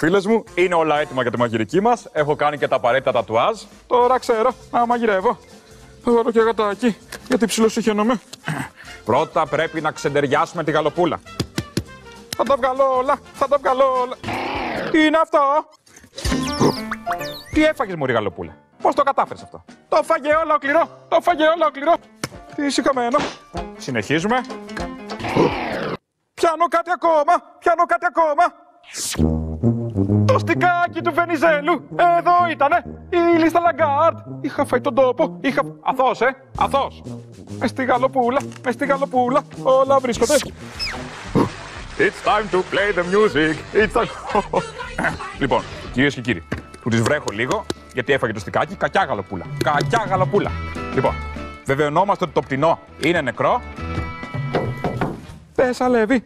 Φίλες μου, είναι όλα έτοιμα για τη μαγειρική μας. Έχω κάνει και τα απαραίτητα τατουάζ. Τώρα ξέρω να μαγειρεύω. Θα βάλω και γατάκι, γιατί ψιλοσυχαίνομαι. Πρώτα πρέπει να ξεντεριάσουμε τη γαλοπούλα. Θα τα βγάλω όλα, θα τα βγάλω όλα. Τι είναι αυτό? Τι έφαγες, μωρή γαλοπούλα? Πώς το κατάφερες αυτό? Το φάγε ολόκληρο, το φάγε ολόκληρο. Τι είσαι χαμένο. Συνεχίζουμε. Πιάνω κάτι ακόμα, πιάνω κάτι ακόμα. Το στικάκι του Βενιζέλου, εδώ ήτανε, η λίστα Λαγκάρντ. Είχα φάει τον τόπο, Αθώος, αθώος. Μες στη γαλοπούλα, μες στη γαλοπούλα, όλα βρίσκονται. It's time to play the music, it's time... Λοιπόν, κυρίες και κύριοι, που τις βρέχω λίγο, γιατί έφαγε το στικάκι, κακιά γαλοπούλα, κακιά γαλοπούλα. Λοιπόν, βεβαιωνόμαστε ότι το πτηνό είναι νεκρό. Δεν σαλεύει,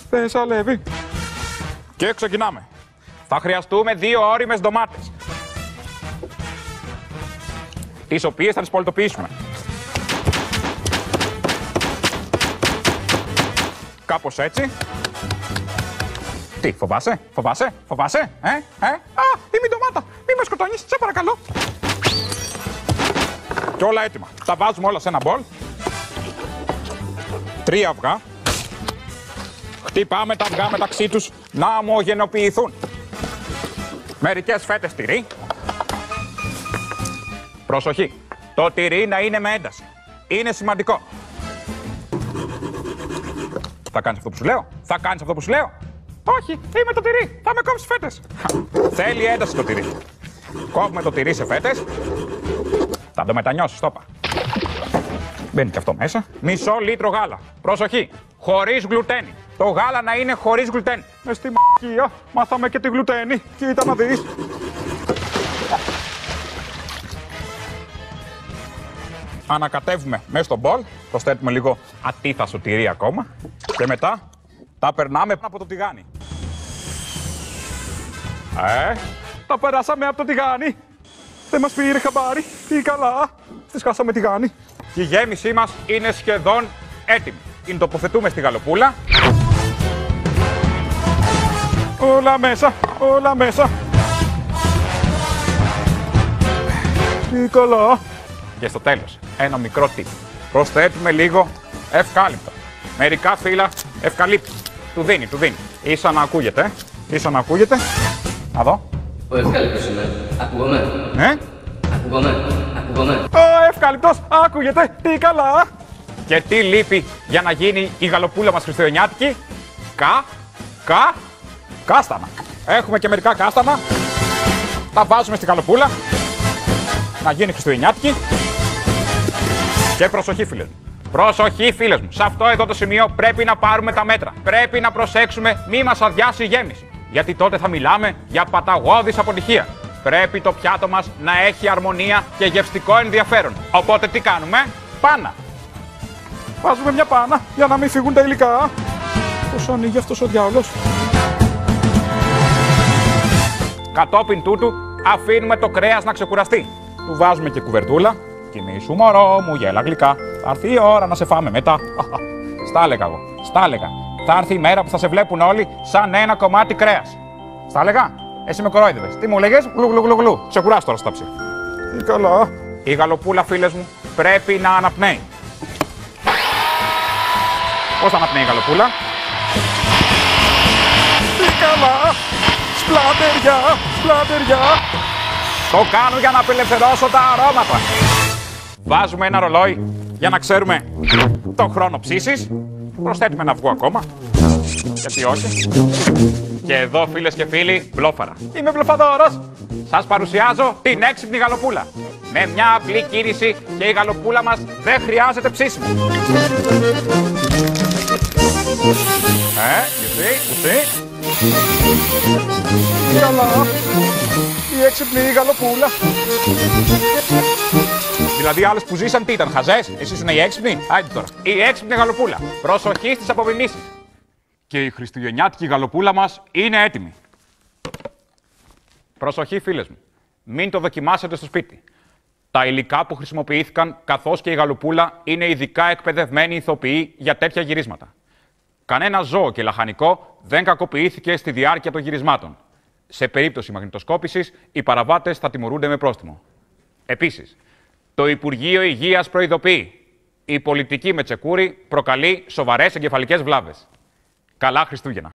δεν σαλεύει. Και ξεκινάμε. Θα χρειαστούμε 2 ώριμες ντομάτες, τις οποίες θα τις πολιτοποιήσουμε. Κάπως έτσι. Τι, φοβάσαι, φοβάσαι, φοβάσαι, Α, είμαι η ντομάτα, μη με σκοτώνεις, σε παρακαλώ. Και όλα έτοιμα. Τα βάζουμε όλα σε ένα μπολ. 3 αυγά. Χτυπάμε τα αυγά μεταξύ τους να ομογενοποιηθούν. Μερικές φέτες τυρί. Προσοχή, το τυρί να είναι με ένταση. Είναι σημαντικό. Θα κάνεις αυτό που σου λέω? Θα κάνεις αυτό που σου λέω? Όχι, είμαι το τυρί, θα με κόψεις φέτες. Θέλει ένταση το τυρί. Κόβουμε το τυρί σε φέτες. Θα το μετανιώσεις, το είπα. Μπαίνει και αυτό μέσα. Μισό λίτρο γάλα. Προσοχή, χωρίς γλουτένι. Το γάλα να είναι χωρίς γλουτένι. Μες στη μ***κία μάθαμε και τη γλουτένι. Κοίτα να δεις. Ανακατεύουμε μέσα στο μπολ. Προσθέτουμε λίγο ατίθασο τυρί ακόμα. Και μετά τα περνάμε από το τηγάνι. Τα περάσαμε από το τηγάνι. Δεν μας πήρε χαμπάρι. Τι καλά. Τις χάσαμε τηγάνι. Η γέμισή μας είναι σχεδόν έτοιμη. Την τοποθετούμε στη γαλοπούλα. Όλα μέσα, όλα μέσα. Τι καλά. Και στο τέλος, ένα μικρό tip. Προσθέτουμε λίγο ευκάλυπτο. Μερικά φύλλα ευκαλύπτου. Του δίνει, του δίνει. Ίσα να ακούγεται, ίσα να ακούγεται. Να δω. Ο ευκάλυπτος είναι. Ακούγομαι. Ακούγομαι. Ο ευκάλυπτος ακούγεται. Τι καλά. Και τι λείπει για να γίνει η γαλοπούλα μας χριστουγεννιάτικη? Κάστανα. Έχουμε και μερικά κάστανα. Τα βάζουμε στη γαλοπούλα. Να γίνει χριστουγεννιάτικη. Και προσοχή, φίλες μου. Προσοχή, φίλες μου. Σε αυτό εδώ το σημείο πρέπει να πάρουμε τα μέτρα. Πρέπει να προσέξουμε μη μας αδειάσει η γέμιση. Γιατί τότε θα μιλάμε για παταγώδης αποτυχία. Πρέπει το πιάτο μας να έχει αρμονία και γευστικό ενδιαφέρον. Οπότε τι κάνουμε? Πάνα. Βάζουμε μια πάνα για να μην φύγουν τα υλικά. Πώς ανοίγει αυτός ο διάολος? Κατόπιν τούτου αφήνουμε το κρέας να ξεκουραστεί. Του βάζουμε και κουβερτούλα. Κοιμήσου μωρό μου, γέλα γλυκά. Θα έρθει η ώρα να σε φάμε μετά. Στα έλεγα εγώ, στα έλεγα. Θα έρθει η μέρα που θα σε βλέπουν όλοι σαν ένα κομμάτι κρέας. Στα έλεγα, εσύ με κορόιδευες. Τι μου λέγες? Γλου. Ξεκουράσου τώρα στα ψη. Τι καλά. Η γαλοπούλα, φίλες μου, πρέπει να αναπνέει. Πώς θα αναπνέει η γαλοπούλα? Τι καλά. Σπλαντεριά. Το κάνω για να απελευθερώσω τα αρώματα. Βάζουμε ένα ρολόι για να ξέρουμε τον χρόνο ψήσης. Προσθέτουμε ένα αυγό ακόμα. Γιατί όχι. Και εδώ, φίλες και φίλοι, μπλόφαρα. Είμαι μπλοφαδόρος. Σας παρουσιάζω την έξυπνη γαλοπούλα. Με μια απλή κίνηση και η γαλοπούλα μας δεν χρειάζεται ψήσιμο. You see. Καλά. Η έξυπνη γαλοπούλα. Δηλαδή άλλες που ζήσαν τι ήταν, χαζές? Εσύ ήσουν η έξυπνη? Άιντε τώρα. Η έξυπνη γαλοπούλα. Προσοχή στις απομιμήσεις. Και η χριστουγεννιάτικη γαλοπούλα μας είναι έτοιμη. Προσοχή, φίλες μου. Μην το δοκιμάσετε στο σπίτι. Τα υλικά που χρησιμοποιήθηκαν, καθώς και η γαλοπούλα, είναι ειδικά εκπαιδευμένοι ηθοποιοί για τέτοια γυρίσματα. Κανένα ζώο και λαχανικό δεν κακοποιήθηκε στη διάρκεια των γυρισμάτων. Σε περίπτωση μαγνητοσκόπησης, οι παραβάτες θα τιμωρούνται με πρόστιμο. Επίσης, το Υπουργείο Υγείας προειδοποιεί: η πολιτική με τσεκούρι προκαλεί σοβαρές εγκεφαλικές βλάβες. Καλά Χριστούγεννα!